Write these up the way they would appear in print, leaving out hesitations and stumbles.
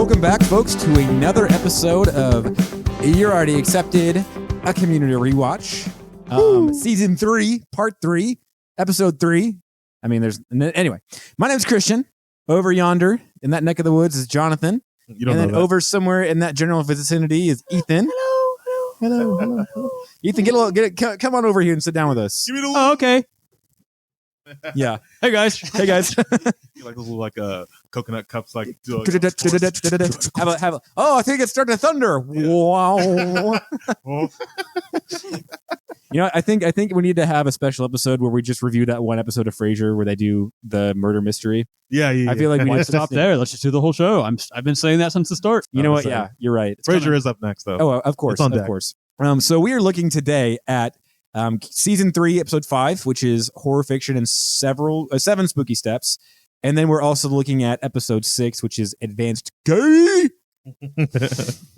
Welcome back, folks, to another episode of You're Already Accepted, a community rewatch. Season 3, Part 3, Episode 3. I mean, anyway. My name's Christian. Over yonder, in that neck of the woods, is Jonathan. You don't know that. Over somewhere in that general vicinity is Ethan. Hello. Ethan, come on over here and sit down with us. Give me the Oh, okay. Yeah. Hey guys. Hey, guys. You like those little coconut cups, like. Oh, I think it's starting to thunder. Wow. You know, I think we need to have a special episode where we just review that one episode of Frasier where they do the murder mystery. Yeah. I feel like we Why need to stop there? Let's just do the whole show. I've been saying that since the start. You know what? Yeah, you're right. Frasier is up next, though. Oh, of course, It's on of deck. course. So we are looking today at season 3, episode 5, which is horror fiction and 7 spooky steps, and then we're also looking at episode 6, which is advanced gay.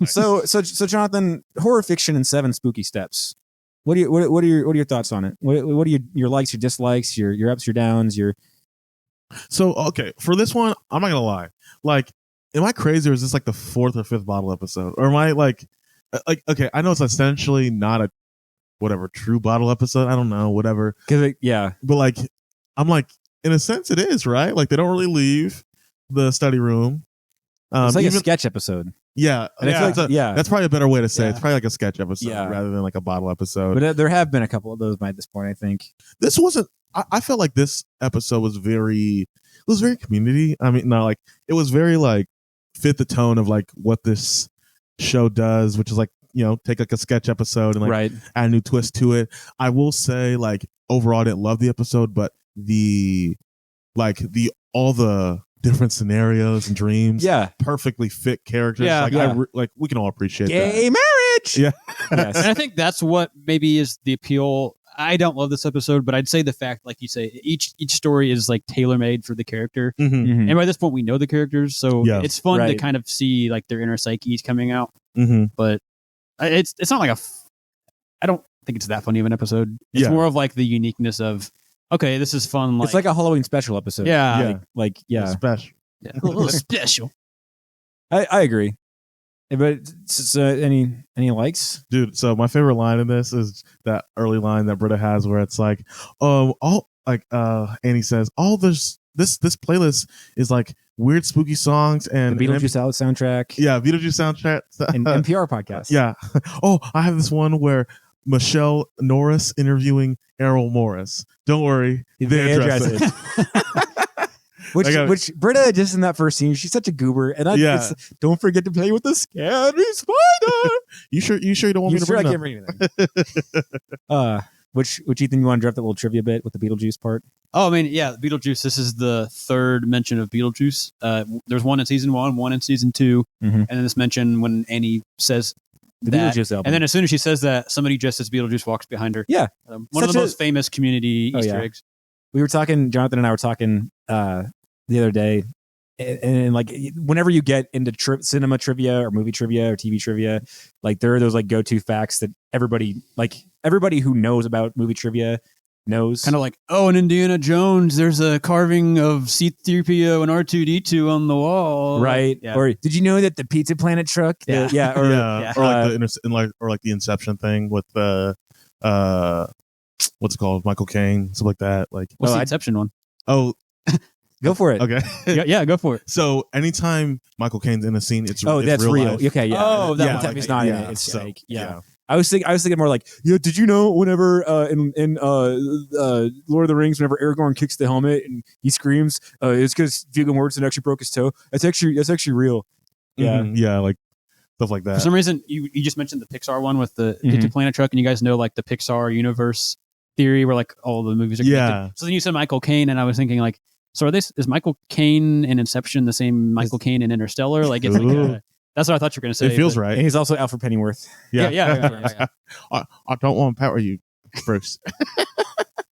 So Jonathan, horror fiction and 7 spooky steps. What are your thoughts on it? What are your likes, your dislikes, your ups, your downs, your? So, okay, for this one, I'm not going to lie. Like, am I crazy or is this like the 4th or 5th bottle episode? Or am I like, okay, I know it's essentially not a true bottle episode. I don't know, whatever. Yeah. But like, I'm like, in a sense, it is, right? Like, they don't really leave the study room. It's like a sketch episode. Yeah. And I feel like, that's probably a better way to say it. Yeah. It's probably like a sketch episode rather than like a bottle episode. But there have been a couple of those by this point, I think. This wasn't, I felt like this episode was very community. I mean, no, like, it was very like fit the tone of like what this show does, which is like, you know, take like a sketch episode and like add a new twist to it. I will say, like, overall, I didn't love the episode, but all the different scenarios and dreams, perfectly fit characters. Like we can all appreciate gay marriage. Yeah, yes. And I think that's what maybe is the appeal. I don't love this episode, but I'd say the fact, like you say, each story is like tailor made for the character, Mm-hmm. and by this point we know the characters, so it's fun to kind of see like their inner psyches coming out. Mm-hmm. But it's not like I don't think it's that funny of an episode. It's more of like the uniqueness of, okay, this is fun. Like, it's like a Halloween special episode. Yeah. Special. Yeah. A little special. I agree. But any likes? Dude, so my favorite line in this is that early line that Britta has where it's like, Annie says, this playlist is like weird spooky songs and the Beetlejuice soundtrack. Yeah, Beetlejuice soundtrack. And NPR podcast. Yeah. Oh, I have this one where Michelle Norris interviewing Errol Morris. Don't worry, they address it. Which Britta, just in that first scene, she's such a goober. And don't forget to play with the scary spider. You sure you don't want me to bring I can't bring anything. Which Ethan, you want to draft that little trivia bit with the Beetlejuice part? Oh, I mean, yeah, Beetlejuice. This is the 3rd mention of Beetlejuice. There's one in season 1, one in season 2, and then this mention when Annie says the that, Beetlejuice album. and then as soon as she says that, somebody dressed as Beetlejuice walks behind her. Yeah, one of the most famous community Easter eggs. We were talking, Jonathan and I were talking the other day, and like whenever you get into cinema trivia or movie trivia or TV trivia, like there are those like go-to facts that everybody who knows about movie trivia knows. Kind of like, in Indiana Jones, there's a carving of C-3PO and R2-D2 on the wall, right? Yeah. Or did you know that the Pizza Planet truck? Or like the Inception thing with the what's it called, Michael Caine, stuff like that. Like, what's the Inception one? Oh. Go for it. Okay. yeah, go for it. So anytime Michael Caine's in a scene, it's that's real. life. Okay, yeah. Oh, that one. He's not in it. It's fake. Yeah. I was thinking more like, did you know whenever in Lord of the Rings, whenever Aragorn kicks the helmet and he screams, it's because Viggo Mortensen actually broke his toe. That's actually real. Yeah. Mm-hmm. Yeah, like stuff like that. For some reason, you just mentioned the Pixar one with the Pizza Planet truck, and you guys know like the Pixar universe theory where like all the movies are connected. Yeah. So then you said Michael Caine, and I was thinking like, so is Michael Caine in Inception the same Michael Caine in Interstellar? Like it's like that's what I thought you were going to say. It feels right. And he's also Alfred Pennyworth. Yeah. I don't want to power you, Bruce.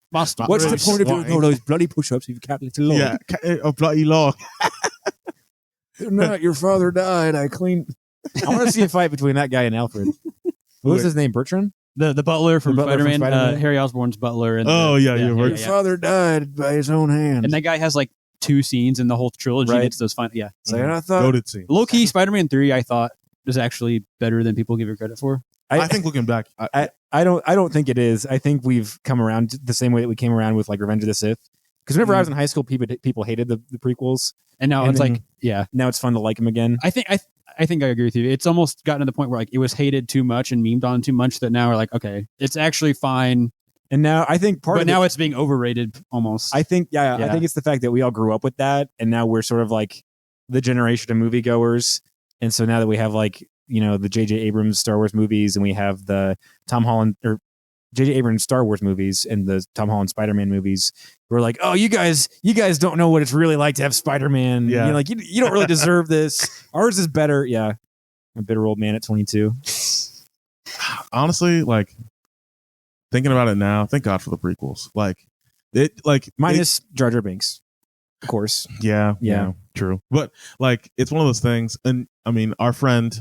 What's the point of doing all those bloody push-ups if you can't let it alone? Yeah, a bloody log. Not your father died. I cleaned. I want to see a fight between that guy and Alfred. What was his name? Bertrand? The butler from Spider-Man, Spider-Man? Harry Osborn's butler. And your father died by his own hand. And that guy has like two scenes in the whole trilogy. Right. It's those fun. Yeah. So I thought Goated scene. Low key, Spider-Man 3, I thought was actually better than people give it credit for. I think looking back, I don't think it is. I think we've come around the same way that we came around with like Revenge of the Sith. Because whenever I was in high school, people hated the prequels, and now And it's then- like, yeah, now it's fun to like them again. I think I agree with you. It's almost gotten to the point where like it was hated too much and memed on too much that now we're like, okay, it's actually fine. And now I think But now it's being overrated almost. I think Yeah. I think it's the fact that we all grew up with that, and now we're sort of like the generation of moviegoers. And so now that we have like the J.J. Abrams Star Wars movies, and we have the Tom Holland or J.J. Abrams Star Wars movies and the Tom Holland Spider-Man movies, we're like, oh, you guys don't know what it's really like to have Spider-Man. Yeah. Like you don't really deserve this. Ours is better. Yeah, I'm a bitter old man at 22. honestly, like thinking about it now, thank God for the prequels. Minus Jar Jar Binks, of course. Yeah, true. But like, it's one of those things. And I mean, our friend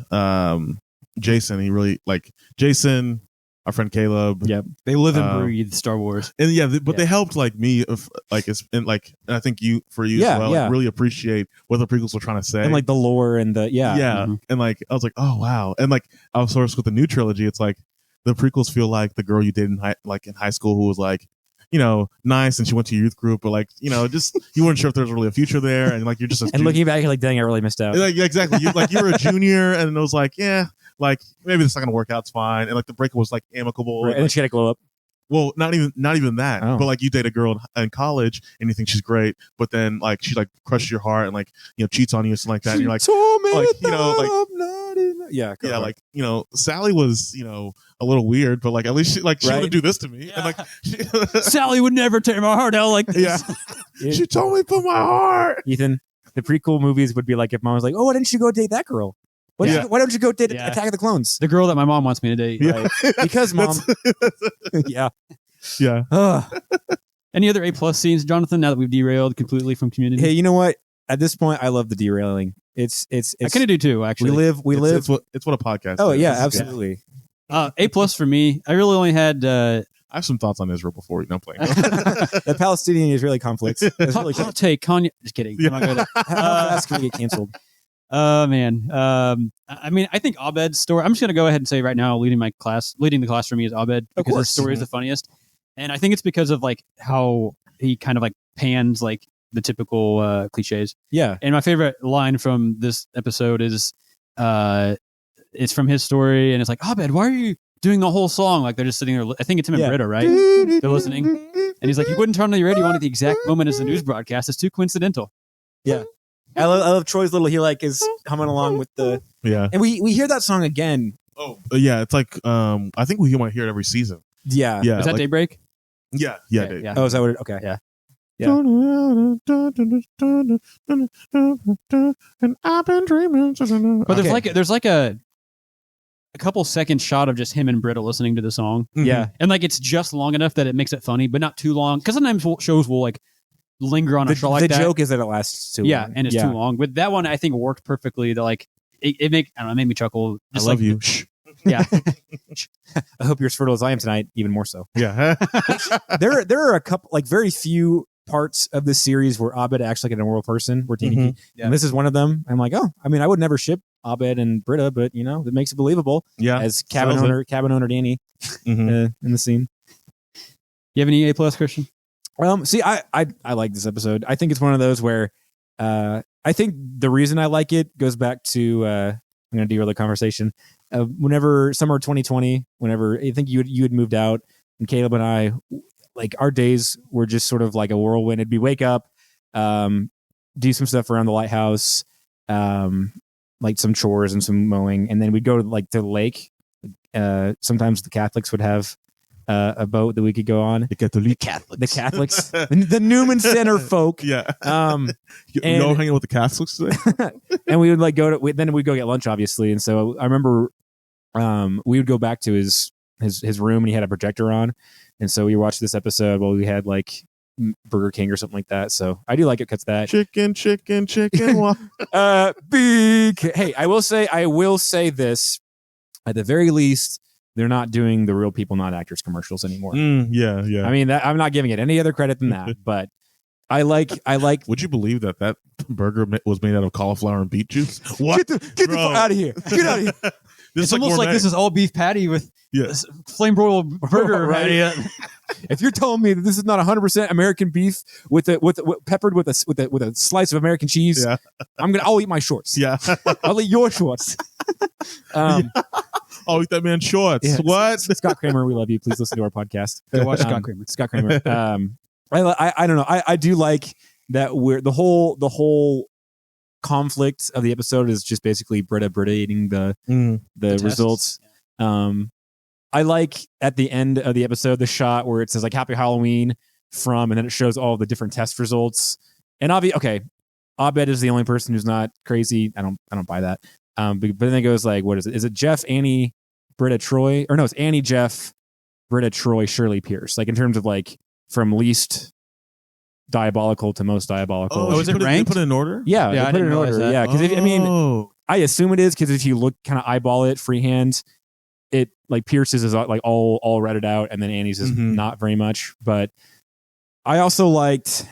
Jason, he really like Jason, our friend Caleb. Yep. they live and breathe Star Wars. And they helped like me, and I think you as well, like, really appreciate what the prequels were trying to say, And like the lore and the and like I was like, oh wow, and like I was sort of with the new trilogy, it's like the prequels feel like the girl you dated in high school who was like, nice, and she went to youth group, but like, just you weren't sure if there was really a future there, and like you're just and looking back, you're like, dang, I really missed out. like, yeah, exactly. You were a junior, and it was like, yeah, like maybe this is not gonna work out. It's fine, and like the breakup was like amicable. Right, and then she had to glow up. Well, not even that. Oh. But like you date a girl in college and you think she's great, but then like she like crushes your heart and like cheats on you or something like that. And you're like, yeah, yeah, like Sally was a little weird, but like at least she wouldn't do this to me. Yeah. And like Sally would never tear my heart out like this. yeah, she told me to put my heart. Ethan, the prequel movies would be like if mom was like, "Oh, why didn't you go date that girl? Why don't you go date Yeah. Attack of the Clones?" The girl that my mom wants me to date. Yeah. Right. Because mom. Yeah. Yeah. Ugh. Any other A+ scenes, Jonathan? Now that we've derailed completely from Community, Hey, you know what? At this point, I love the derailing. It's I kind of do too. Actually, we live. It's what a podcast. Oh is. yeah, absolutely. A+ for me. I really only had I have some thoughts on Israel before playing. The Palestinian-Israeli conflict. It's really hot take. Kanye. Just kidding. Yeah. I'm not gonna- How fast can we get canceled? Man. I mean, I think Abed's story. I'm just gonna go ahead and say right now, leading the class for me is Abed because his story is the funniest, and I think it's because of like how he kind of like pans like the typical cliches. Yeah. And my favorite line from this episode is, it's from his story, and it's like, Abed, why are you doing the whole song? Like they're just sitting there. I think it's him and Britta, right? They're listening, and he's like, you wouldn't turn on the radio on at the exact moment as the news broadcast. It's too coincidental. Yeah. I love Troy's little. He like is humming along with the. Yeah. And we hear that song again. Oh yeah, it's like I think we might hear it every season. Yeah. Yeah. Is that like, Daybreak? Yeah. Okay, Dave. yeah. Oh, is that what? Okay. Yeah. And I've been dreaming. But Okay. there's like a couple second shot of just him and Britta listening to the song. Yeah. And like it's just long enough that it makes it funny, but not too long. Because sometimes shows will like linger on a show like the that. joke is that it lasts too long. And it's too long. But that one I think worked perfectly. To like it made me chuckle. I Just love like, you. Yeah. I hope you're as fertile as I am tonight, even more so. Yeah. There are a couple, like very few parts of this series where Abed acts like an immoral person. Where Mhm. and this is one of them. I'm like, oh, I mean, I would never ship Abed and Britta, but it makes it believable Yeah. as cabin owner Danny Mhm. in the scene. You have any A+, Christian? See, I like this episode. I think it's one of those where I think the reason I like it goes back to I'm going to derail the conversation. Whenever summer 2020, whenever I think you had moved out, and Caleb and I, like our days were just sort of like a whirlwind. It'd be wake up, do some stuff around the lighthouse, like some chores and some mowing, and then we'd go to the lake. Sometimes the Catholics would have a boat that we could go on. The Catholic. The Catholics, the Newman Center folk. Yeah. And- all hanging with the Catholics today. And we would like then we'd go get lunch, obviously. And so I remember we would go back to his room, and he had a projector on, and so we watched this episode while we had like Burger King or something like that. So I do like it because that Chicken. big. Hey, I will say this, at the very least, they're not doing the Real People Not Actors commercials anymore. Yeah. I mean, I'm not giving it any other credit than that, but I like. Would you believe that burger was made out of cauliflower and beet juice? What? Get the fuck out of here! Get out of here! It's almost like this is all beef patty with flame broiled burger. Right? If you're telling me that this is not 100% American beef with peppered with a slice of American cheese, I'll eat my shorts. Yeah, I'll eat your shorts. I'll eat that man's shorts. Yeah, what? Scott Kramer, we love you. Please listen to our podcast. Go watch Scott Kramer. Scott Kramer. I don't know. I do like that the whole conflict of the episode is just basically Britta eating the results. I like at the end of the episode the shot where it says like Happy Halloween and then it shows all the different test results. And Abed is the only person who's not crazy. I don't buy that. But then it goes like, what is it? Is it Jeff, Annie, Britta, Troy? Or no, it's Annie, Jeff, Britta, Troy, Shirley, Pierce. Like in terms of like from least diabolical to most diabolical. Oh, is it ranked? Put it in order? Yeah, they put it in order. That. Yeah, because I assume it is because if you look kind of eyeball it freehand, it like Pierce's is like all redded out, and then Annie's is not very much. But I also liked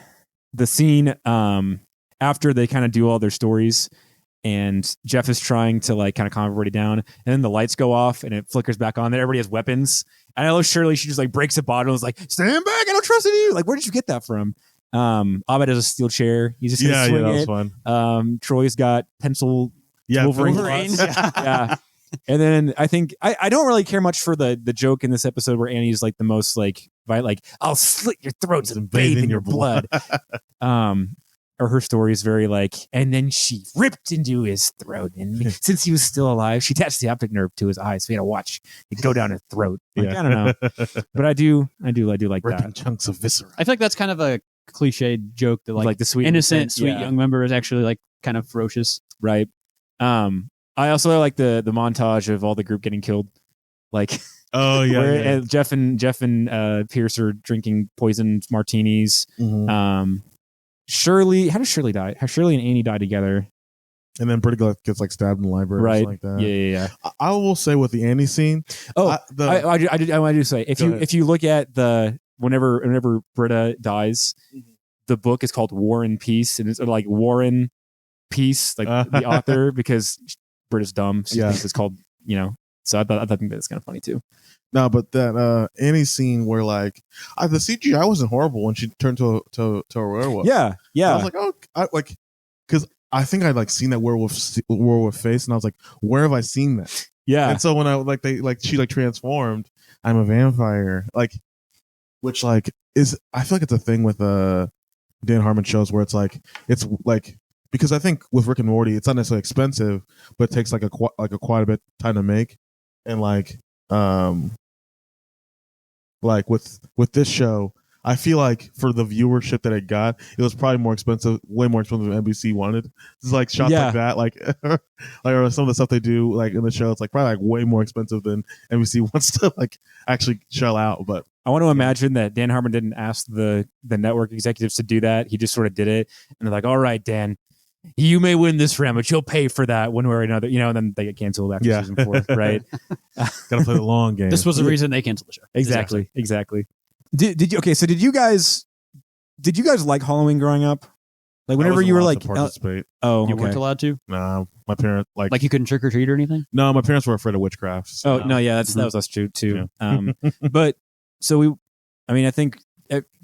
the scene after they kind of do all their stories, and Jeff is trying to like kind of calm everybody down, and then the lights go off and it flickers back on. There, everybody has weapons, and I love Shirley. She just like breaks a bottle and is like, "Stand back! I don't trust in you." Like, where did you get that from? Abed has a steel chair. He's just gonna swing it. That was fun. Troy's got pencil. Wolverine. Yeah. And then I think I don't really care much for the joke in this episode where Annie's like the most like I'll slit your throats and bathe in your blood. Or her story is very like, and then she ripped into his throat, and since he was still alive, she attached the optic nerve to his eye, so he had to watch it go down his throat. Like, I don't know, but I do like ripping that chunks of viscera. I feel like that's kind of a cliched joke that like the sweet innocent sweet young member is actually like kind of ferocious, right? I also like the montage of all the group getting killed, like Jeff and Pierce are drinking poisoned martinis. Shirley, how does Shirley die? How Shirley and Annie die together, and then Britta gets like stabbed in the library, right? Or something like that. Yeah. I will say with the Annie scene. I do say if you look at the whenever Britta dies, the book is called War and Peace, and it's like Warren Peace, like the author, because Britta's dumb. So it's called, So I think that's kind of funny too. No, but that Annie scene where like the CGI wasn't horrible when she turned to a werewolf. Yeah. I was like, because I think I'd like seen that werewolf face, and I was like, where have I seen that? Yeah. And so when she transformed, I'm a vampire, which is, I feel like it's a thing with Dan Harmon shows where it's like because I think with Rick and Morty it's not necessarily expensive, but it takes quite a bit of time to make, and with this show, I feel like for the viewership that it got, it was probably way more expensive than NBC wanted. It's like shots like that, or some of the stuff they do in the show, it's probably way more expensive than NBC wants to actually shell out. But I want to imagine that Dan Harmon didn't ask the network executives to do that. He just sort of did it, and they're like, "All right, Dan, you may win this round, but you'll pay for that one way or another," and then they get canceled after season 4, right? Gotta play the long game. This was the reason they canceled the show. Exactly. Did you? Okay, so did you guys like Halloween growing up? Like whenever you were participate. You weren't allowed to? No, my parents like you couldn't trick or treat or anything. No, my parents were afraid of witchcraft. So. Oh no, yeah, that was us too. Yeah. But so I think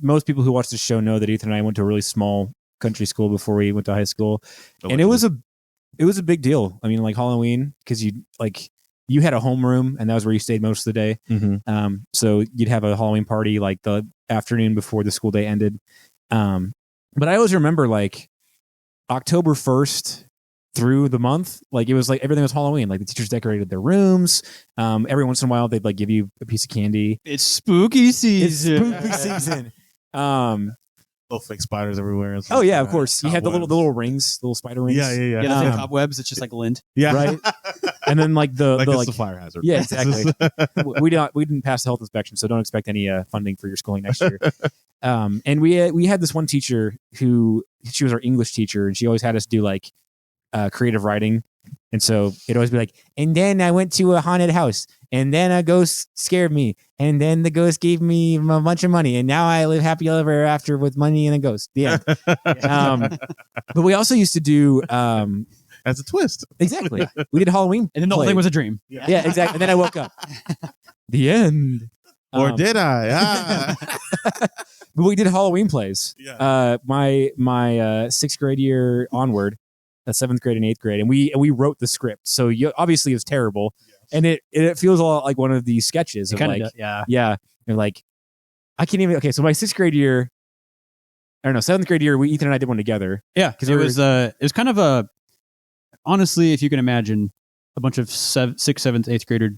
most people who watch this show know that Ethan and I went to a really small country school before we went to high school, and it was a big deal. I mean, Halloween, because you had a homeroom, and that was where you stayed most of the day. Mm-hmm. So you'd have a Halloween party the afternoon before the school day ended. But I always remember October 1st through the month, it was everything was Halloween. The teachers decorated their rooms. Every once in a while they'd give you a piece of candy. It's spooky season. Little fake spiders everywhere. Oh yeah, of course. You had the little rings, the little spider rings. Yeah. Yeah, the cobwebs. It's just lint. Yeah, right. And then the fire hazard. Yeah, exactly. we didn't pass the health inspection, so don't expect any funding for your schooling next year. And we had this one teacher she was our English teacher, and she always had us do creative writing. And so it'd always be like, and then I went to a haunted house, and then a ghost scared me, and then the ghost gave me a bunch of money, and now I live happy ever after with money and a ghost. Yeah. But we also used to do as a twist. Exactly. We did Halloween. And then the whole thing was a dream. Yeah, exactly. And then I woke up. The end. Or did I? But we did Halloween plays. Yeah. My sixth grade year onward, seventh grade and eighth grade, and we wrote the script. So obviously it was terrible, and it feels a lot like one of these sketches. Of like, yeah. And like, I can't even. Okay, so my sixth grade year, I don't know, seventh grade year, Ethan and I did one together. Yeah, because it was kind of a, honestly, if you can imagine a bunch of sixth, seventh, eighth grader,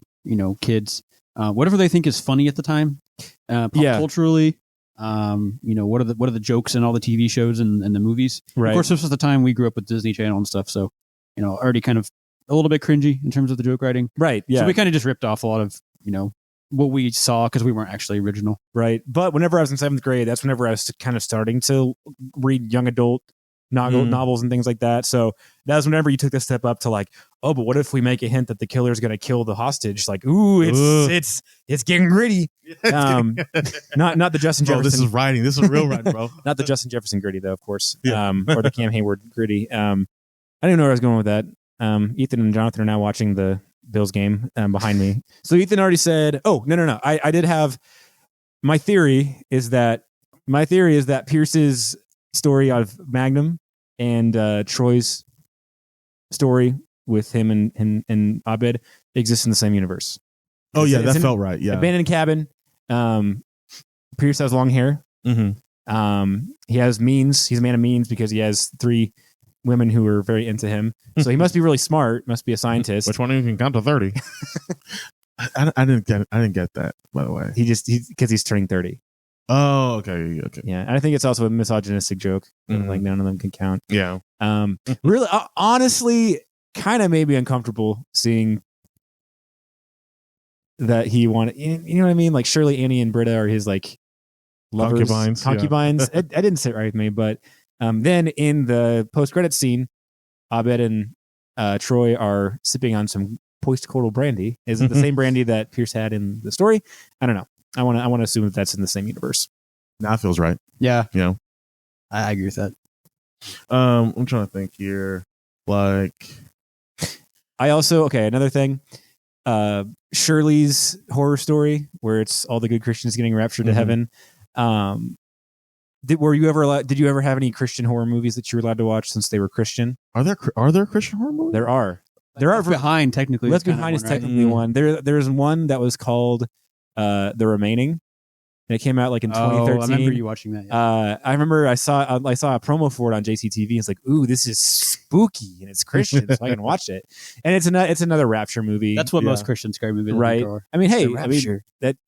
kids, whatever they think is funny at the time, pop culturally. What are the jokes in all the TV shows and the movies? Right. Of course, this was the time we grew up with Disney Channel and stuff, so already kind of a little bit cringy in terms of the joke writing. Right. Yeah. So we kind of just ripped off a lot of what we saw because we weren't actually original. Right. But whenever I was in seventh grade, that's whenever I was kind of starting to read young adult novels and things like that. So that was whenever you took the step up to like, oh, but what if we make a hint that the killer is going to kill the hostage? Like, it's getting gritty. Not the Justin Jefferson. This is writing. This is real writing, bro. Not the Justin Jefferson gritty, though, of course. Yeah. Or the Cam Hayward gritty. I didn't know where I was going with that. Ethan and Jonathan are now watching the Bills game behind me. So Ethan already said, oh, no. I did have, my theory is that Pierce's story out of Magnum and Troy's story with him and Abed exists in the same universe. Oh, yeah, that felt right. Yeah. Abandoned cabin. Pierce has long hair. Mm-hmm. He has means. He's a man of means because he has 3 women who are very into him. So he must be really smart. Must be a scientist. Which one of you can count to 30? I didn't get that, by the way. Because he's turning 30. Oh, okay. Yeah, and I think it's also a misogynistic joke. Like none of them can count. Yeah. Really, honestly, kind of made me uncomfortable seeing that he wanted. You know what I mean? Like Shirley, Annie, and Britta are his like lovers, concubines. Yeah. I didn't sit right with me, but then in the post-credits scene, Abed and Troy are sipping on some post-coital brandy. Is it the same brandy that Pierce had in the story? I don't know. I want to assume that that's in the same universe. That feels right. Yeah. I agree with that. I'm trying to think here. Like, I also, another thing. Shirley's horror story where it's all the good Christians getting raptured to heaven. Did you ever have any Christian horror movies that you were allowed to watch since they were Christian? Are there Christian horror movies? There are. Left Behind technically. Left Behind is technically one. There's one that was called The Remaining. And it came out like in 2013. I remember you watching that. Yeah. I remember I saw a promo for it on JCTV. It's like, ooh, this is spooky and it's Christian, so I can watch it. And it's another rapture movie. That's what most Christian scary movies right? are. I mean, hey,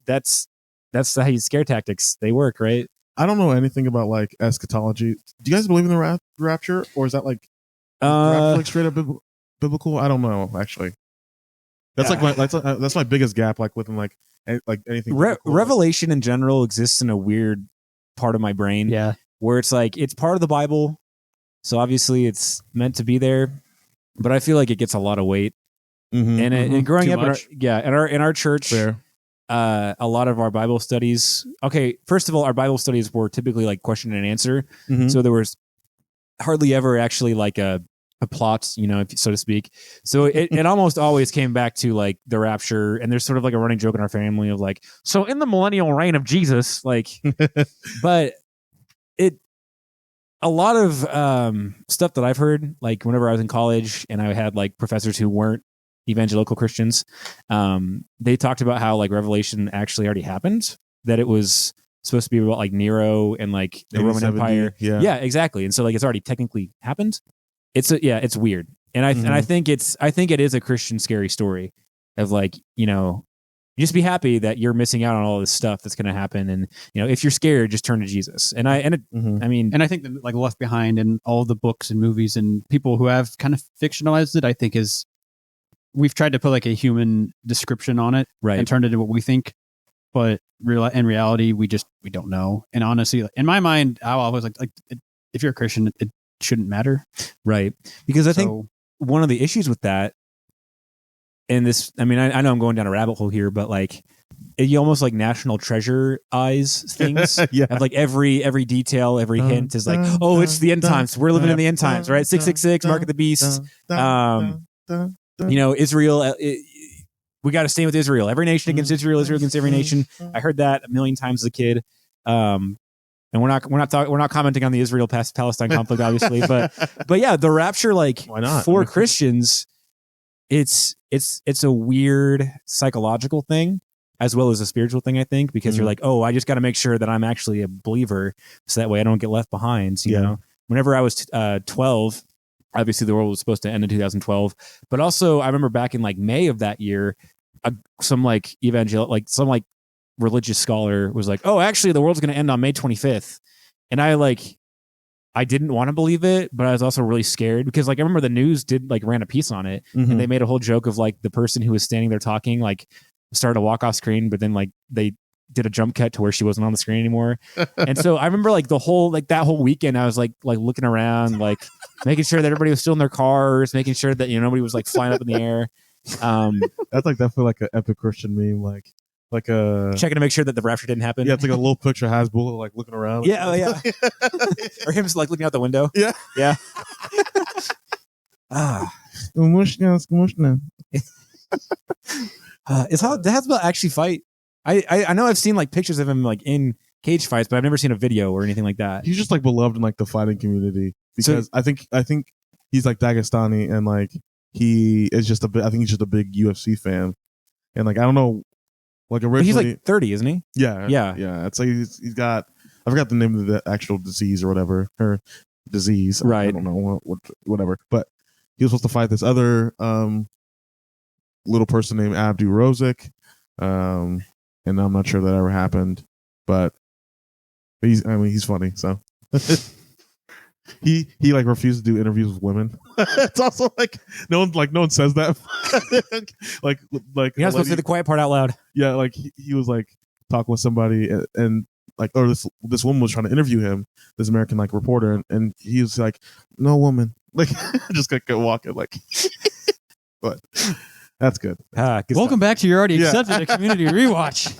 that's how you scare tactics. They work, right? I don't know anything about like eschatology. Do you guys believe in the rapture, or is that like straight up biblical? I don't know actually. That's that's my biggest gap. Like within like anything. Revelation in general exists in a weird part of my brain. Yeah, where it's like it's part of the Bible, so obviously it's meant to be there. But I feel like it gets a lot of weight. And growing up, in our church. Fair. A lot of our Bible studies. Okay, first of all, our Bible studies were typically like question and answer, so there was hardly ever actually like a plot, so to speak. So it almost always came back to like the rapture, and there's sort of like a running joke in our family of like, so in the millennial reign of Jesus, like, but a lot of stuff that I've heard, like whenever I was in college and I had like professors who weren't evangelical Christians, they talked about how like Revelation actually already happened, that it was supposed to be about like Nero and like the Roman Empire. Yeah, exactly. And so like it's already technically happened. It's weird. And I think it is a Christian scary story of like, just be happy that you're missing out on all this stuff that's going to happen. And, if you're scared, just turn to Jesus. And I think that like Left Behind and all the books and movies and people who have kind of fictionalized it, I think we've tried to put like a human description on it, right, and turned it into what we think, but in reality, we don't know. And honestly, in my mind, I always like if you're a Christian, it shouldn't matter, right? Because I think one of the issues with that, and this, I mean, I know I'm going down a rabbit hole here, but like, you almost like National Treasure eyes things. Yeah. Of like every detail, every hint is like, oh, it's the end times. We're living in the end times, right? 666, Mark of the Beast. Israel. We got to stand with Israel. Every nation against Israel. Israel against every nation. I heard that a million times as a kid. And we're not commenting on the Israel Palestine conflict, obviously, but yeah, the rapture, like, why not? for Christians, it's a weird psychological thing as well as a spiritual thing, I think, because you're like, oh, I just got to make sure that I'm actually a believer, so that way I don't get left behind. So, you know, whenever I was 12, obviously the world was supposed to end in 2012, but also I remember back in like May of that year, some religious scholar was like, oh, actually the world's going to end on May 25th. And I didn't want to believe it, but I was also really scared because, like, I remember the news ran a piece on it, and they made a whole joke of like the person who was standing there talking, like, started to walk off screen, but then like they did a jump cut to where she wasn't on the screen anymore. And so I remember like that whole weekend, I was like looking around, like making sure that everybody was still in their cars, making sure that, you know, nobody was like flying up in the air. That's like definitely like an epic Christian meme, like a checking to make sure that the rapture didn't happen. Yeah, it's like a little picture of Hasbulla like looking around. Yeah, or him just like looking out the window. Yeah. Is how the Hasbulla actually fight? I know I've seen like pictures of him like in cage fights, but I've never seen a video or anything like that. He's just like beloved in like the fighting community because I think he's like Dagestani, and like he is just I think he's just a big UFC fan, and like I don't know, like originally but he's like 30, isn't he? Yeah. It's like he's got, I forgot the name of the actual disease or whatever, her disease. Right. I don't know whatever, but he was supposed to fight this other little person named Abdu Rozik, and I'm not sure that ever happened, but he's funny, so he like refused to do interviews with women. It's also like no one says that. like you're not supposed to say the quiet part out loud. Yeah, like he was like talking with somebody, and like, or this woman was trying to interview him, this American like reporter, and he was like, no woman, like just like walking like. But that's good. Welcome back to You're Already Accepted, a community rewatch.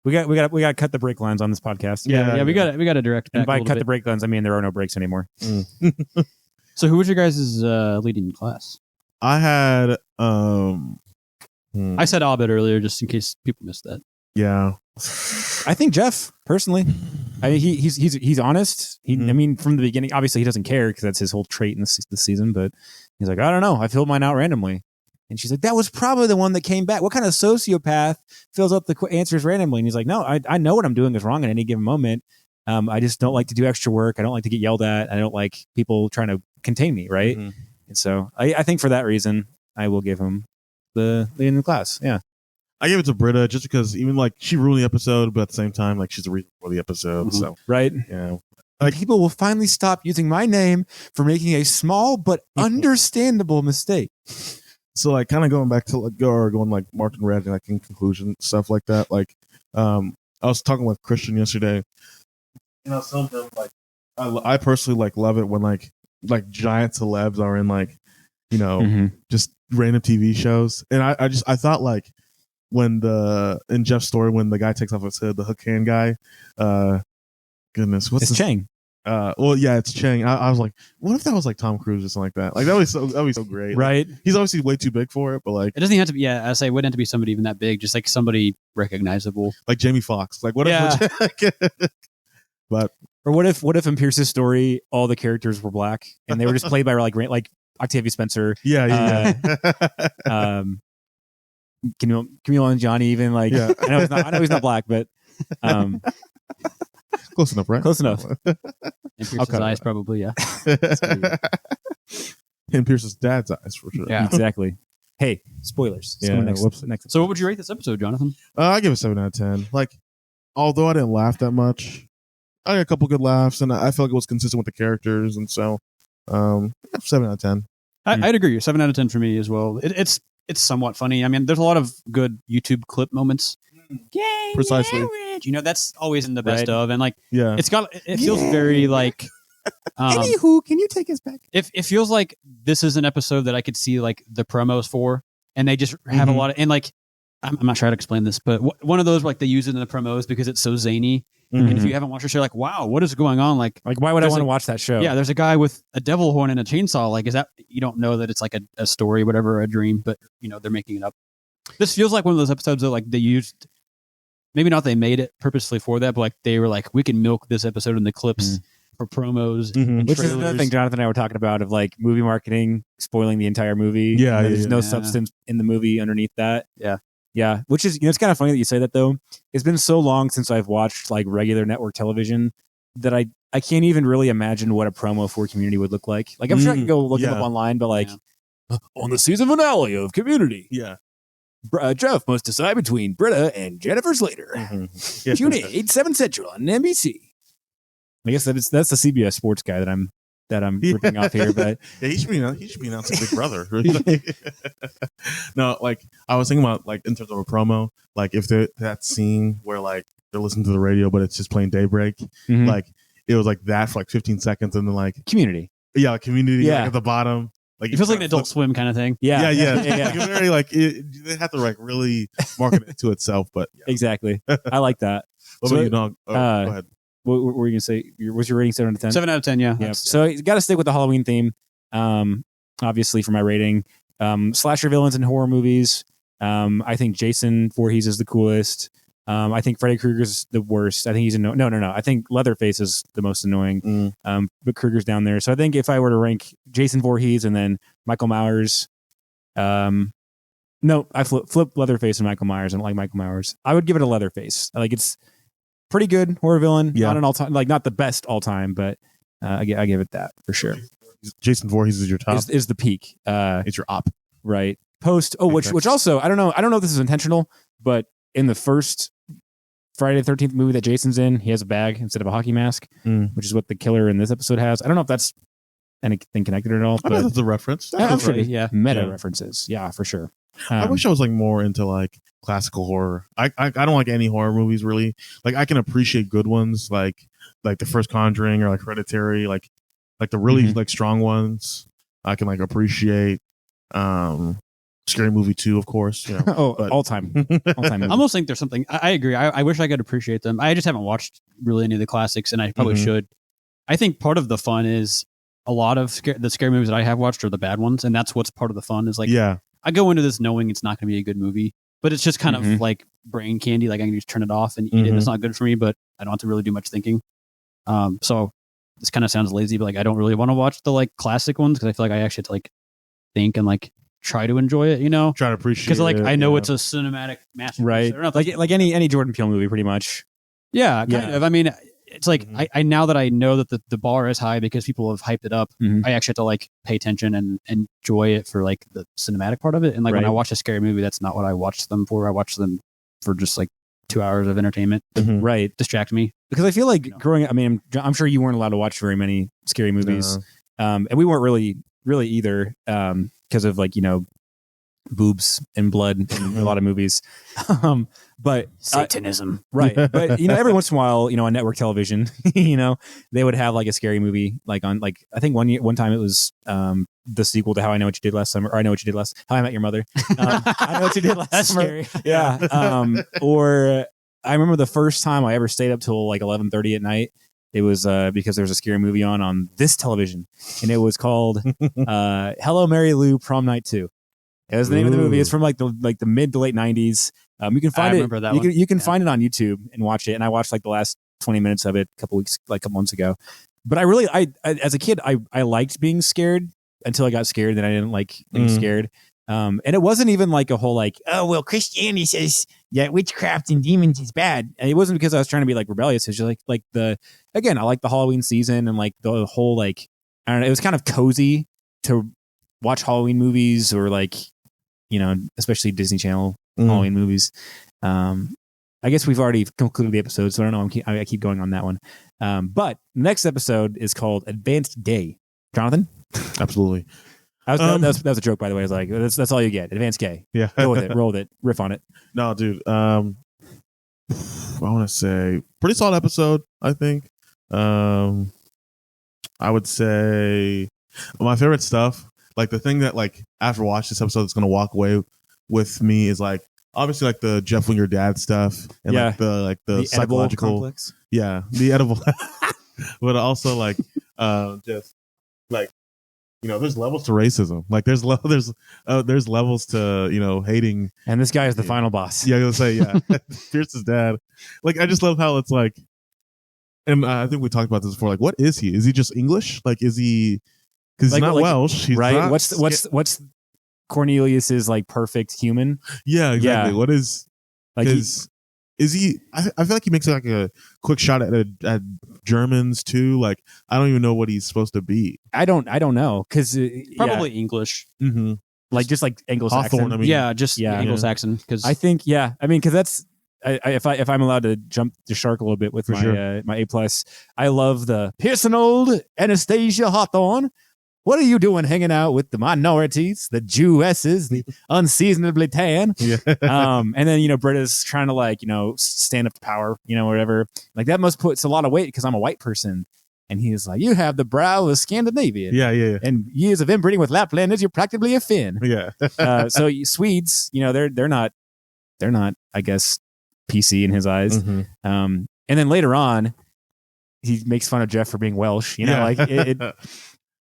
We got to cut the brake lines on this podcast. Yeah. We got to direct. And by cut the brake lines, I mean there are no brakes anymore. So who was your guys' leading class? I had I said Abed earlier, just in case people missed that. Yeah, I think Jeff personally. I mean, he's honest. I mean, from the beginning, obviously he doesn't care because that's his whole trait in this season. But he's like, I don't know, I filled mine out randomly. And she's like, that was probably the one that came back. What kind of sociopath fills up the answers randomly? And he's like, no, I know what I'm doing is wrong at any given moment. I just don't like to do extra work. I don't like to get yelled at. I don't like people trying to contain me, right? And so I think for that reason, I will give him the lead in the class. Yeah. I gave it to Britta just because even like she ruined the episode, but at the same time, like she's the reason for the episode. So right. Yeah. Like, people will finally stop using my name for making a small but understandable mistake. So like kind of going back to going like Martin Red and like in conclusion stuff like that. Like I was talking with Christian yesterday, and I was telling him like I personally like love it when like giant celebs are in like, you know, just random TV shows. And I thought like when in Jeff's story when the guy takes off his hood, the hook hand guy, goodness, what's it's Chang. Well, yeah, it's Chang. I was like, what if that was like Tom Cruise or something like that? Like that'd be so great, right? Like, he's obviously way too big for it, but like it doesn't even have to be. Yeah, I say it wouldn't have to be somebody even that big, just like somebody recognizable, like Jamie Foxx. Like what if? But or what if in Pierce's story all the characters were black and they were just played by like Octavia Spencer? Yeah. Camille and Johnny even like. Yeah. I know he's not black, but. Close enough, right? Close enough. In Pierce's eyes, probably, yeah. In Pierce's dad's eyes, for sure. Yeah, exactly. Hey, spoilers. Yeah, next. So what would you rate this episode, Jonathan? I give it 7 out of 10. Like, although I didn't laugh that much, I got a couple good laughs, and I felt like it was consistent with the characters, and so 7 out of 10. I'd agree. 7 out of 10 for me as well. It's somewhat funny. I mean, there's a lot of good YouTube clip moments. Gang Precisely. marriage. You know, that's always in the best Right. of, and like, Yeah, it feels very like Anywho, can you take us back? It feels like this is an episode that I could see like the promos for, and they just have a lot of, and like I'm not sure how to explain this, but one of those like they use it in the promos because it's so zany. And if you haven't watched the show, like, wow, what is going on? Like why would I want to watch that show? Yeah, there's a guy with a devil horn and a chainsaw. Like, is that, you don't know that it's like a story, whatever, a dream, but you know they're making it up. This feels like one of those episodes that like they used, maybe not they made it purposely for that, but like they were like, we can milk this episode in the clips for promos, and which is another thing Jonathan and I were talking about of like movie marketing spoiling the entire movie. Yeah, there's no substance in the movie underneath that. Yeah, which is, it's kind of funny that you say that though. It's been so long since I've watched like regular network television that I can't even really imagine what a promo for Community would look like. Like I'm sure I can go look it up online, but like on the season finale of Community, Jeff must decide between Britta and Jennifer Slater. June 8, 7 Central on NBC. I guess that's the CBS Sports guy that I'm ripping off here, but he should be announcing Big Brother. No, like I was thinking about like in terms of a promo, like if that scene where like they're listening to the radio, but it's just playing Daybreak, like it was like that for like 15 seconds, and then like Community, like, Community, like, at the bottom. Like it feels like an Adult Swim kind of thing. Yeah. Like, very like they have to like really market it to itself, but exactly. I like that. What about you, dog? Go ahead. What were you gonna say? Was your rating 7 out of 10? 7 out of 10, yeah. So you got to stick with the Halloween theme. Obviously for my rating, slasher villains in horror movies. I think Jason Voorhees is the coolest. I think Freddy Krueger's the worst. I think he's no. I think Leatherface is the most annoying. But Krueger's down there. So I think if I were to rank Jason Voorhees and then Michael Myers, no, I flip Leatherface and Michael Myers. I don't like Michael Myers. I would give it a Leatherface. Like it's pretty good horror villain. Not an all time, like not the best all time, but I give it that for sure. Jason Voorhees is your top. Is the peak. It's your op. Right. Post. Oh, which also I don't know if this is intentional, but in the first Friday the 13th movie that Jason's in, he has a bag instead of a hockey mask, which is what the killer in this episode has. I don't know if that's anything connected at all. I know that's a reference. Meta references. Yeah, for sure. I wish I was like more into like classical horror. I don't like any horror movies really. Like I can appreciate good ones like the first Conjuring or like Hereditary, like the really like strong ones. I can like appreciate. Scary Movie 2, of course. You know, all time. I almost think there's something. I agree. I wish I could appreciate them. I just haven't watched really any of the classics, and I probably should. I think part of the fun is a lot of the scary movies that I have watched are the bad ones, and that's what's part of the fun. Is like, I go into this knowing it's not going to be a good movie, but it's just kind of like brain candy. Like I can just turn it off and eat it. It's not good for me, but I don't have to really do much thinking. So this kind of sounds lazy, but like I don't really want to watch the like classic ones because I feel like I actually have to like think and like try to enjoy it, you know, try to appreciate because like I know it's a cinematic masterpiece, right? Like any Jordan Peele movie, pretty much. Yeah, kind of. I mean, it's like I now that I know that the bar is high because people have hyped it up, I actually have to like pay attention and enjoy it for like the cinematic part of it. And like when I watch a scary movie, that's not what I watch them for. I watch them for just like 2 hours of entertainment, right? Distract me because I feel like growing up. I mean, I'm sure you weren't allowed to watch very many scary movies, and we weren't really either. Because of like, you know, boobs and blood in a lot of movies. But Satanism. Right. But, you know, every once in a while, you know, on network television, you know, they would have like a scary movie, like on like, I think one time it was the sequel to How I Know What You Did Last Summer, or I Know What You Did Last, How I Met Your Mother. I Know What You Did Last That's Summer. scary. Yeah. Or I remember the first time I ever stayed up till like 11:30 at night. It was because there was a scary movie on this television, and it was called Hello, Mary Lou, Prom Night 2. It was the name of the movie. It's from like the mid to late 90s. You can find it. You can find it on YouTube and watch it. And I watched like the last 20 minutes of it a couple months ago. But I as a kid, I liked being scared until I got scared. Then I didn't like being scared. And it wasn't even like a whole like, oh, well, Christianity says that witchcraft and demons is bad. And it wasn't because I was trying to be like rebellious. It's just like I like the Halloween season and like the whole like, I don't know, it was kind of cozy to watch Halloween movies or like, you know, especially Disney Channel Halloween movies. I guess we've already concluded the episode, so I don't know. I keep going on that one. But next episode is called Advanced Gay. Jonathan? Absolutely. That was a joke, by the way. I was like, that's all you get. Advanced Gay. Yeah. Go with it. Roll with it. Riff on it. No, dude. I want to say pretty solid episode, I think. I would say my favorite stuff, like the thing that like after watching this episode, it's gonna walk away with me is like obviously like the Jeff Winger dad stuff and Yeah. like the edible psychological complex. yeah, the edible, but also like just like there's levels to racism. Like there's levels to hating. And this guy is the final boss. Yeah, I was gonna say Pierce's dad. Like I just love how it's like, and I think we talked about this before. Like, what is he? Is he just English? Like, is he? Because he's not Welsh, he's right? not, What's Cornelius's like perfect human? Yeah, exactly. Yeah. What is Like is he? I feel like he makes like a quick shot at Germans too. Like I don't even know what he's supposed to be. I don't know because Probably English. Mm-hmm. like just like Anglo-Saxon. Hawthorne, I mean, Anglo-Saxon. Because I think because that's if I'm allowed to jump the shark a little bit with For my sure. my A+, I love the Pearson old Anastasia Hawthorne. What are you doing hanging out with the minorities, the Jewesses, the unseasonably tan? Yeah. And then, Britta's trying to stand up to power, whatever. Like that must put a lot of weight because I'm a white person. And he's like, you have the brow of a Scandinavian. Yeah. And years of inbreeding with Laplanders, you're practically a Finn. Yeah. So Swedes, they're not, I guess, PC in his eyes. Mhm. And then later on, he makes fun of Jeff for being Welsh.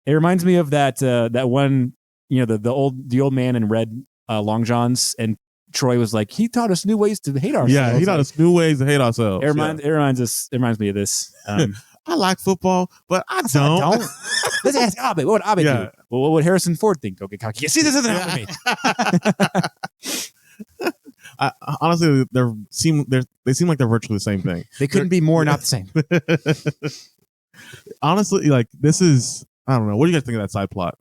It reminds me of that one, the old man in red long johns, and Troy was like, he taught us new ways to hate ourselves. Yeah, he taught us new ways to hate ourselves. It reminds me of this. I like football, but I don't. Let's ask Abe. What would Abe Yeah. do? Well, what would Harrison Ford think? Okay, cocky. See, this isn't happening to me. Honestly, they seem like they're virtually the same thing. They couldn't be more not the same. Honestly, like this is, I don't know. What do you guys think of that side plot?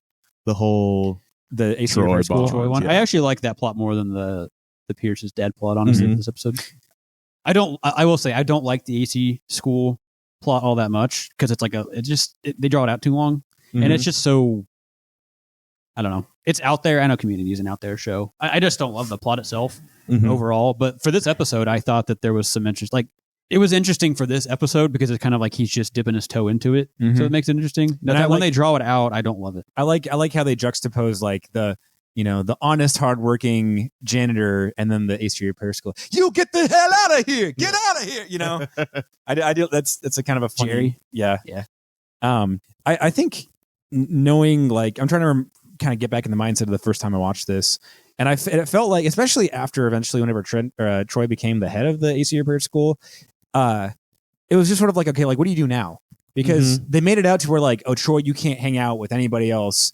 The whole The AC Troy Repair School. Bond. Troy one. Yeah. I actually like that plot more than the Pierce's dad plot, honestly, Mhm. in this episode. I will say I don't like the AC school plot all that much because it's like they draw it out too long. Mhm. And it's just so, I don't know. It's out there. I know Community is an out there show. I just don't love the plot itself Mhm. overall. But for this episode, I thought that there was some interest. Like, it was interesting for this episode because it's kind of like he's just dipping his toe into it. Mhm. So it makes it interesting. And I When like- they draw it out, I don't love it. I like how they juxtapose like the honest, hardworking janitor and then the AC Repair School. You get the hell out of here! Get out of here! I do. That's a kind of a funny. Jerry? Yeah. Yeah. I think knowing like I'm trying to kind of get back in the mindset of the first time I watched this, and it felt like, especially after eventually whenever Troy became the head of the AC Repair School, it was just sort of like, okay, like what do you do now? Because they made it out to where like, oh, Troy, you can't hang out with anybody else.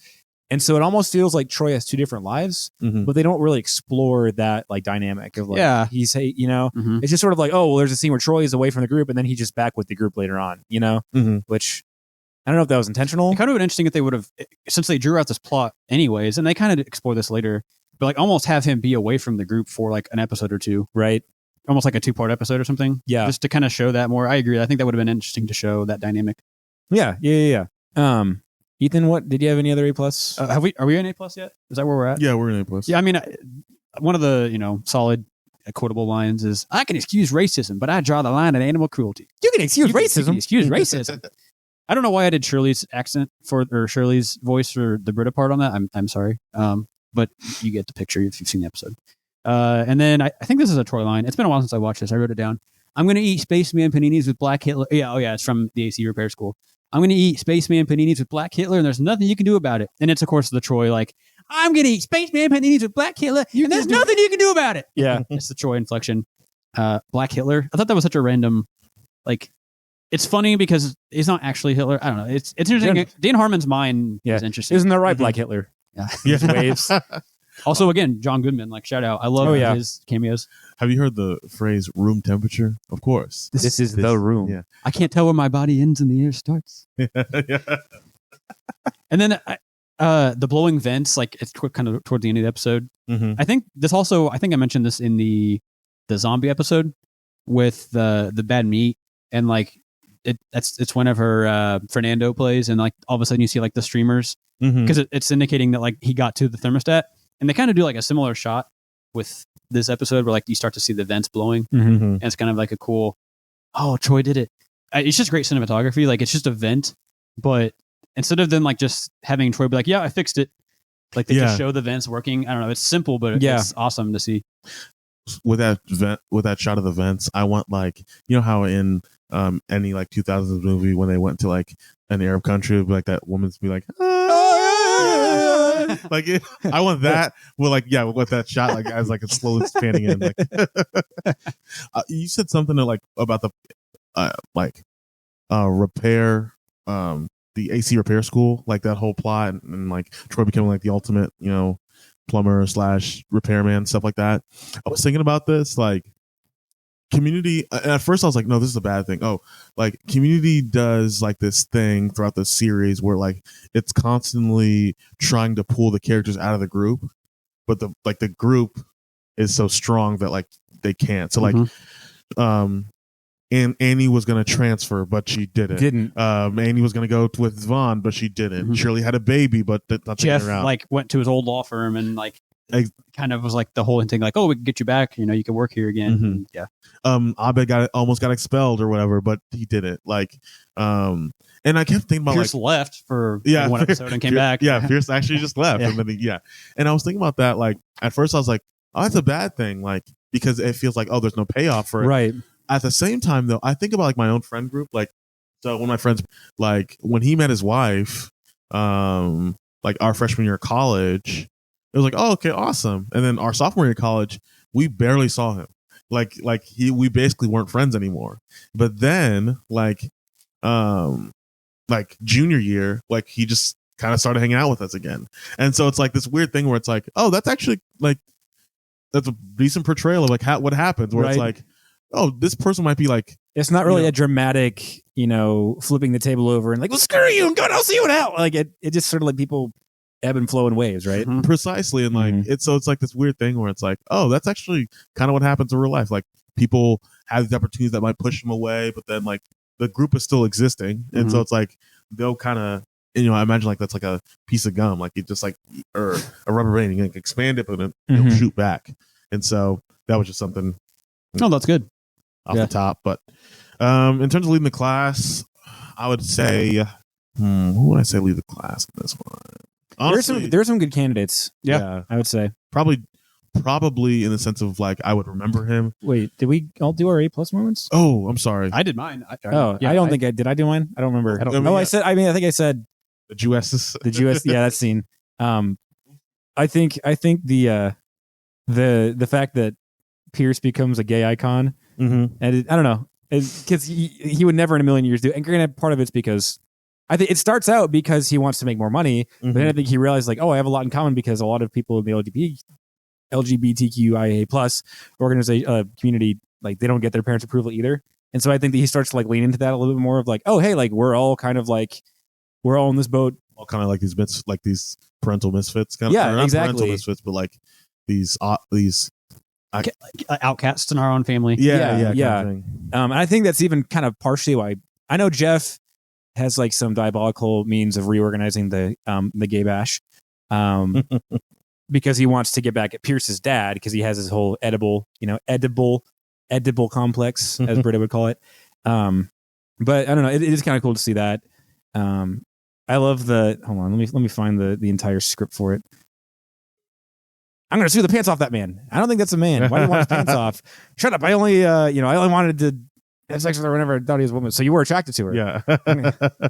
And so it almost feels like Troy has two different lives, Mhm. but they don't really explore that like dynamic of like, Yeah. he's, Mhm. it's just sort of like, oh, well, there's a scene where Troy is away from the group and then he's just back with the group later on, Mhm. which I don't know if that was intentional. It kind of been interesting if they would have, since they drew out this plot anyways, and they kind of explore this later, but like almost have him be away from the group for like an episode or two, Right. almost like a 2-part episode or something. Yeah. Just to kind of show that more. I agree. I think that would have been interesting to show that dynamic. Yeah. Ethan, what did you have any other A+? Are we in A+ yet? Is that where we're at? Yeah, we're in A+. Yeah. I mean, one of the, solid quotable lines is, I can excuse racism, but I draw the line at animal cruelty. You can excuse You can racism. excuse racism. I don't know why I did Shirley's accent or Shirley's voice for the Brita part on that. I'm sorry. But you get the picture if you've seen the episode. And then I think this is a Troy line. It's been a while since I watched this. I wrote it down. I'm going to eat Spaceman paninis with Black Hitler. Yeah, it's from the AC Repair School. I'm going to eat Spaceman paninis with Black Hitler, and there's nothing you can do about it. And it's, of course, the Troy, like, I'm going to eat Spaceman paninis with Black Hitler, and there's nothing you can do about it. Yeah. It's the Troy inflection. Black Hitler. I thought that was such a random, like, it's funny because he's not actually Hitler. I don't know. It's interesting. Yeah. Dan Harmon's mind Yeah. is interesting. Isn't that right, Black Hitler? Yeah. His waves. Also, again, John Goodman, like, shout out. I love his cameos. Have you heard the phrase "room temperature"? Of course. This is the room. Yeah. I can't tell where my body ends and the air starts. Yeah. And then the blowing vents, like, it's kind of toward the end of the episode. Mhm. I think I mentioned this in the zombie episode with the bad meat, and like it's whenever Fernando plays, and like all of a sudden you see like the streamers Mhm. because it's indicating that like he got to the thermostat, and they kind of do like a similar shot with this episode where like you start to see the vents blowing, Mhm. and it's kind of like a cool, oh, Troy did it. It's just great cinematography. Like, it's just a vent, but instead of them like just having Troy be like, yeah, I fixed it. Like they Yeah. just show the vents working. I don't know. It's simple, but Yeah. it's awesome to see. With that shot of the vents, I want like, you know how in any like 2000s movie when they went to like an Arab country, like that woman's be like, like I want that with like with that shot like as like it's slowly expanding in. Like, you said something like about the repair the AC repair school, like that whole plot, and like Troy becoming like the ultimate, plumber / repairman, stuff like that. I was thinking about this, like Community. At first, I was like, no, this is a bad thing. Oh, like Community does like this thing throughout the series where like it's constantly trying to pull the characters out of the group, but the group is so strong that like they can't. So like, and Annie was going to transfer, but she didn't. Annie was going to go with Vaughn, but she didn't. Shirley had a baby, but not Jeff around. like went to his old law firm and like kind of was like the whole thing like, oh, we can get you back. You can work here again. Yeah. Abed almost got expelled or whatever, but he didn't. Like, and I kept thinking about Pierce left for one episode and came back. Yeah, Pierce actually just left, and then and I was thinking about that. Like at first, I was like, oh, that's a bad thing. Like because it feels like, oh, there's no payoff for it. Right. At the same time, though, I think about like my own friend group. Like, so one of my friends, like when he met his wife, like our freshman year of college, it was like, oh, okay, awesome. And then our sophomore year of college, we barely saw him. We basically weren't friends anymore. But then, like junior year, like he just kind of started hanging out with us again. And so it's like this weird thing where it's like, oh, that's actually like that's a decent portrayal of like what happens. Where it's like, oh, this person might be like, it's not really a dramatic, flipping the table over and like, well, screw you, and God, I'll see you out. Like it just sort of like people ebb and flow in waves, right? Precisely. And like it's like this weird thing where it's like, oh, that's actually kind of what happens in real life. Like people have these opportunities that might push them away, but then like the group is still existing, and so it's like they'll kind of, I imagine like that's like a piece of gum, like it just like or a rubber band, you can expand it, but then it'll shoot back. And so that was just something. Oh, that's good. Off the top, but in terms of leading the class, I would say, who would I say lead the class in this one? Honestly, there's some good candidates. Yeah, I would say probably in the sense of like I would remember him. Wait, did we all do our A+ moments? Oh, I'm sorry. I did mine. I don't think I did. I do mine. I don't remember. I think I said the Jewesses. The Jewess. Yeah, that scene. I think the fact that Pierce becomes a gay icon. And I don't know, because he would never in a million years do. And granted, part of it's because I think it starts out because he wants to make more money, but then I think he realized like, oh, I have a lot in common because a lot of people in the LGBTQIA plus organization community, like they don't get their parents' approval either. And so I think that he starts to like lean into that a little bit more of like, oh, hey, like we're all kind of like we're all in this boat, all kind of like these parental misfits, kind of. Yeah, not exactly. Parental misfits, but like these outcasts in our own family. Yeah. And I think that's even kind of partially why I know Jeff has like some diabolical means of reorganizing the gay bash, because he wants to get back at Pierce's dad because he has his whole edible complex, as Britta would call it. But I don't know. It is kind of cool to see that. I love hold on. Let me find the entire script for it. I'm going to sue the pants off that man. I don't think that's a man. Why do you want his pants off? Shut up. I only wanted to have sex with her whenever I thought he was a woman. So you were attracted to her. Yeah.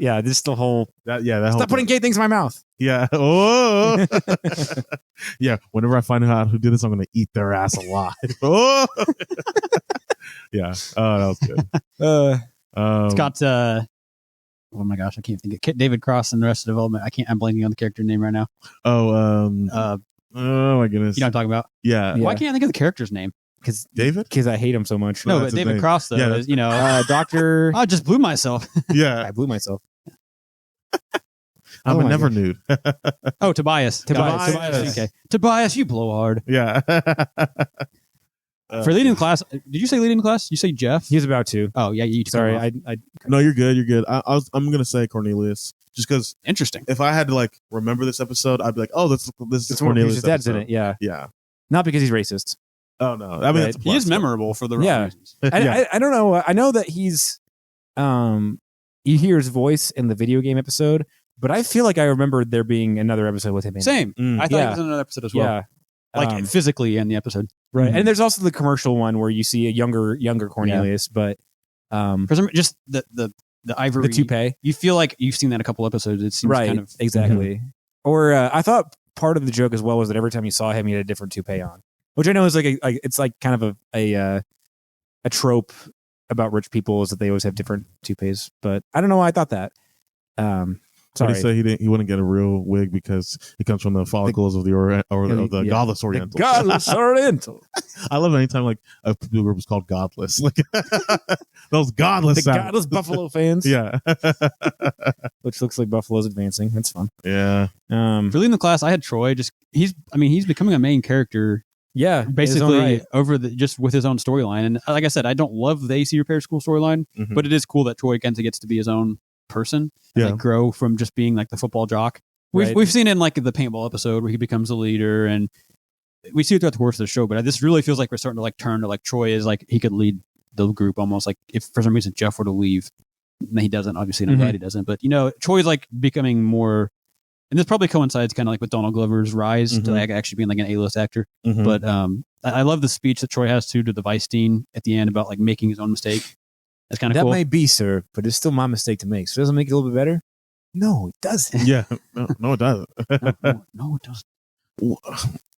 Yeah. This is the whole. Stop putting gay things in my mouth. Yeah. Oh. Yeah. Whenever I find out who did this, I'm going to eat their ass alive. Oh. Yeah. Oh, that was good. It's got, oh my gosh, I can't think of David Cross and the rest of Development. I'm blanking on the character name right now. Oh my goodness. You know what I'm talking about? Yeah. Why can't I think of the character's name? Because I hate him so much. No, but David Cross, though, is, Doctor. I just blew myself. Yeah. I blew myself. I'm a never nude. Oh, Tobias. Okay. Tobias, you blow hard. Yeah. For leading class, did you say leading class? You say Jeff? He's about to. Oh, yeah. Sorry. No, you're good. You're good. I'm going to say Cornelius. Just because, interesting. If I had to like remember this episode, I'd be like, "Oh, this is Cornelius." His dad's in it. Yeah, yeah. Not because he's racist. Oh no, I mean he is memorable for the wrong reasons. I don't know. I know that he's. You hear his voice in the video game episode, but I feel like I remember there being another episode with him in it. Same. I thought Yeah. he was in another episode as well. Yeah. Like physically in the episode. Right. Mhm. And there's also the commercial one where you see a younger Cornelius, but For some, just the ivory. the toupee. You feel like you've seen that a couple episodes. It seems Right. kind of Exactly. Or I thought part of the joke as well was that every time you saw him, he had a different toupee on, which I know is like it's like kind of a trope about rich people is that they always have different toupees. But I don't know why I thought that. But Sorry. he said he wouldn't get a real wig because it comes from the follicles of the godless Oriental. Godless Oriental. I love it anytime like a people group is called godless. Like those godless The sounds. godless Buffalo fans. Yeah. Which looks like Buffalo's advancing. That's fun. Yeah. For leading the class. I had Troy. He's becoming a main character Yeah. basically right. over just with his own storyline. And like I said, I don't love the AC Repair School storyline, Mhm. but it is cool that Troy Kenta gets to be his own person and Yeah. like grow from just being like the football jock. Right. We've seen in like the paintball episode where he becomes a leader, and we see it throughout the course of the show. But this really feels like we're starting to like turn to like Troy is like he could lead the group almost like if for some reason Jeff were to leave. And he doesn't, obviously, and I'm Mhm. glad he doesn't. But Troy's like becoming more, and this probably coincides kind of like with Donald Glover's rise to Mhm. like actually being like an A-list actor. Mhm. But I love the speech that Troy has to the Vice Dean at the end about like making his own mistake. That's kind of That cool. may be, sir, but it's still my mistake to make. So doesn't it make it a little bit better? No, it doesn't. yeah. No, it doesn't. no, it doesn't.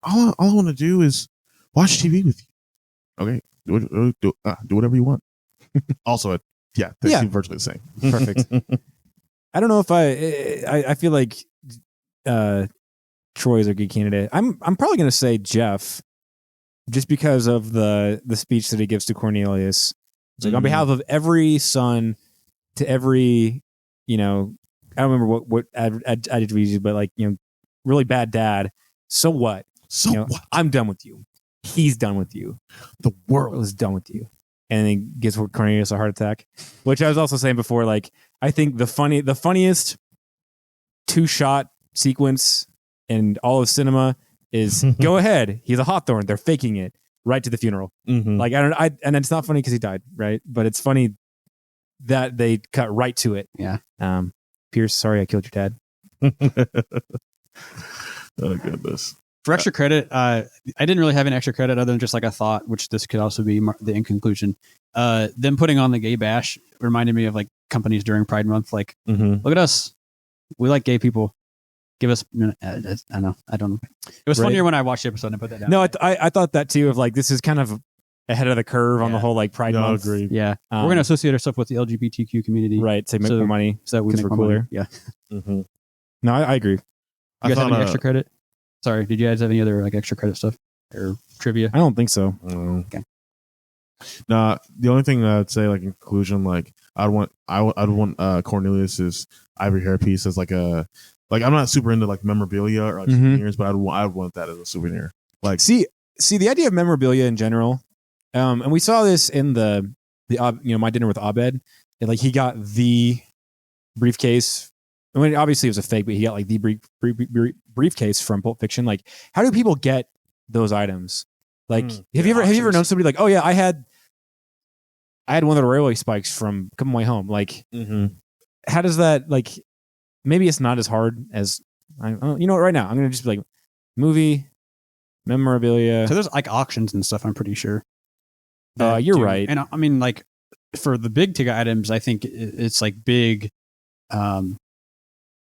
All I want to do is watch TV with you. Okay. Do whatever you want. Also, they Yeah. seem virtually the same. Perfect. I don't know if I feel like Troy is a good candidate. I'm probably going to say Jeff, just because of the speech that he gives to Cornelius. It's like on behalf of every son to every, I don't remember what adjective he used, but like really bad dad. So what? So what? I'm done with you. He's done with you. The World world. is done with you. And he gives Cornelius a heart attack, which I was also saying before. Like, I think the funniest 2-shot sequence in all of cinema is go ahead. He's a Hawthorne. They're faking it right to the funeral. Mhm. Like, and it's not funny because he died, right? But it's funny that they cut right to it. Yeah. Pierce, sorry I killed your dad. Oh goodness. For extra credit, I didn't really have an extra credit other than just like a thought, which this could also be the in conclusion. Them putting on the gay bash reminded me of like companies during Pride Month. Like, Mm-hmm. look at us. We like gay people. Give us, I know. I don't know. It was Right. funnier when I watched the episode and I put that down. No, I thought that too. Of like, this is kind of ahead of the curve on the Yeah. whole like Pride No, Month. agreed. Yeah. We're going to associate ourselves with the LGBTQ community. Right, to make So- more money. So that we 'Cause make we're more money. cooler. Yeah. Mm-hmm. No, I agree. You guys have thought, any extra credit? Sorry, did you guys have any other like extra credit stuff or trivia? I don't think so. Okay. Nah, the only thing that I'd say, like in conclusion, like I'd want Cornelius's ivory hair piece as like a I'm not super into like memorabilia or like Mhm. souvenirs, but I'd want that as a souvenir. Like See the idea of memorabilia in general, and we saw this in the My Dinner with Abed, and like he got the briefcase. I mean, obviously it was a fake, but he got like the briefcase from Pulp Fiction. Like, how do people get those items? Like, have you ever known somebody like, oh yeah, I had one of the railway spikes from Come My Home? Like, how does that like? Maybe it's not as hard as you know what? Right now, I'm gonna just be like movie memorabilia. So there's like auctions and stuff, I'm pretty sure. You're do- right. And I mean, like for the big ticket items, I think it's like big,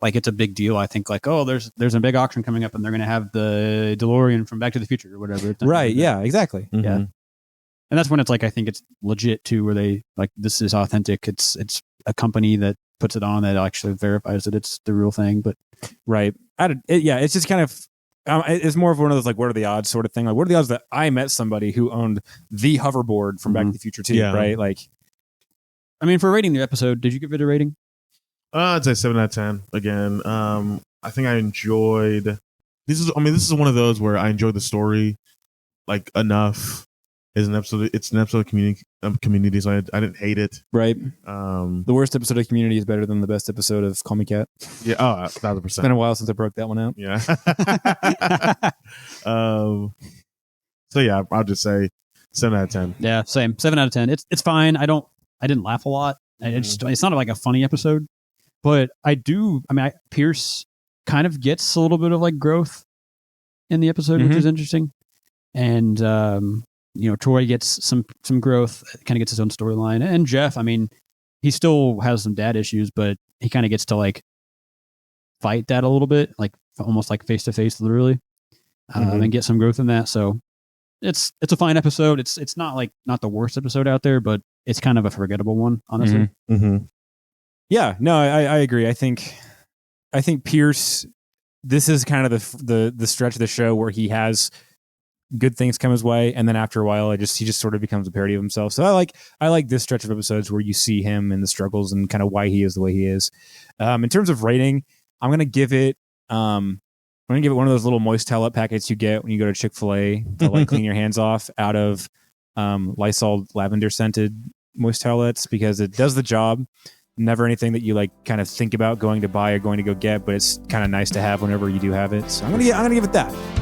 like it's a big deal. I think like, oh, there's a big auction coming up and they're going to have the DeLorean from Back to the Future or whatever. It's not Right? gonna be- Yeah. Exactly. Yeah. And that's when it's like, I think it's legit too, where they like, this is authentic. It's a company that puts it on that actually verifies that it's the real thing. But Right. It's just kind of. It's more of one of those like, what are the odds sort of thing. Like, what are the odds that I met somebody who owned the hoverboard from Back to the Future too? Yeah. Right. Like, I mean, for rating the episode, did you give it a rating? I'd say 7 out of 10. Again, I think I enjoyed. This is one of those where I enjoyed the story like enough. It's an episode of Community, so I didn't hate it. right. The The worst episode of Community is better than the best episode of Call Me Cat. yeah, 1,000%. It's been a while since I broke that one out. Yeah. So yeah, I'll just say 7 out of 10. Yeah, same. 7 out of 10. It's fine. I didn't laugh a lot. It's not like a funny episode. But Pierce kind of gets a little bit of like growth in the episode, which is interesting. And, Troy gets some growth, kind of gets his own storyline. And Jeff, I mean, he still has some dad issues, but he kind of gets to like fight that a little bit, like almost like face to face, literally, and get some growth in that. So it's a fine episode. It's not the worst episode out there, but it's kind of a forgettable one, honestly. Yeah, no, I agree. I think Pierce, this is kind of the stretch of the show where he has good things come his way, and then after a while, he just sort of becomes a parody of himself. So I like this stretch of episodes where you see him and the struggles and kind of why he is the way he is. In terms of rating, I'm gonna give it one of those little moist towelette packets you get when you go to Chick-fil-A to like clean your hands off out of Lysol lavender scented moist towelettes, because it does the job. Never anything that you like kind of think about going to buy or going to go get, but it's kind of nice to have whenever you do have it. So I'm gonna give it that.